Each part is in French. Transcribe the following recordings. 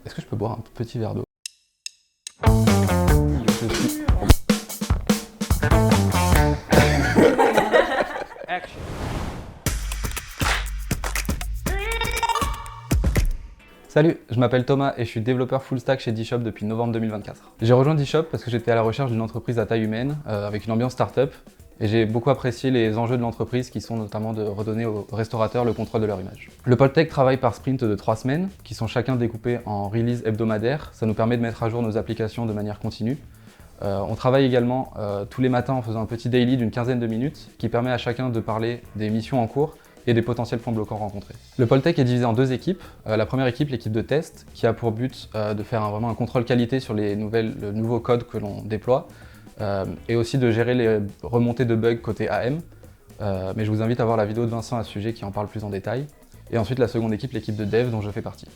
Est-ce que je peux boire un petit verre d'eau? Je suis... Action. Salut, je m'appelle Thomas et je suis développeur full stack chez D-Shop depuis novembre 2024. J'ai rejoint D-Shop parce que j'étais à la recherche d'une entreprise à taille humaine, avec une ambiance startup, et j'ai beaucoup apprécié les enjeux de l'entreprise qui sont notamment de redonner aux restaurateurs le contrôle de leur image. Le pôle tech travaille par sprint de 3 semaines, qui sont chacun découpés en release hebdomadaires. Ça nous permet de mettre à jour nos applications de manière continue. On travaille également tous les matins en faisant un petit daily d'une quinzaine de minutes qui permet à chacun de parler des missions en cours et des potentiels points bloquants rencontrés. Le pôle tech est divisé en 2 équipes. La première équipe, l'équipe de test, qui a pour but de faire vraiment un contrôle qualité sur le nouveau code que l'on déploie et aussi de gérer les remontées de bugs côté AM. Mais je vous invite à voir la vidéo de Vincent à ce sujet qui en parle plus en détail. Et ensuite la seconde équipe, l'équipe de dev dont je fais partie.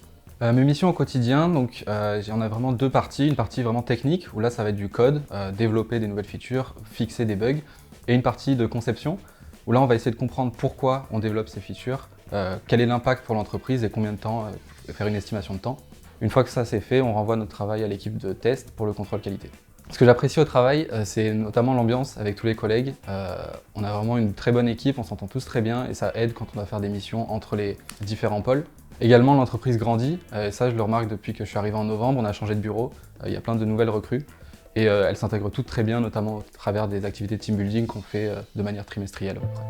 Mes missions au quotidien, donc on a vraiment 2 parties. Une partie vraiment technique, où là ça va être du code, développer des nouvelles features, fixer des bugs, et une partie de conception, où là on va essayer de comprendre pourquoi on développe ces features, quel est l'impact pour l'entreprise et combien de temps, faire une estimation de temps. Une fois que ça c'est fait, on renvoie notre travail à l'équipe de test pour le contrôle qualité. Ce que j'apprécie au travail, c'est notamment l'ambiance avec tous les collègues. On a vraiment une très bonne équipe, on s'entend tous très bien et ça aide quand on doit faire des missions entre les différents pôles. Également, l'entreprise grandit, et ça je le remarque depuis que je suis arrivé en novembre, on a changé de bureau, il y a plein de nouvelles recrues, et elles s'intègrent toutes très bien, notamment au travers des activités de team building qu'on fait de manière trimestrielle à peu près.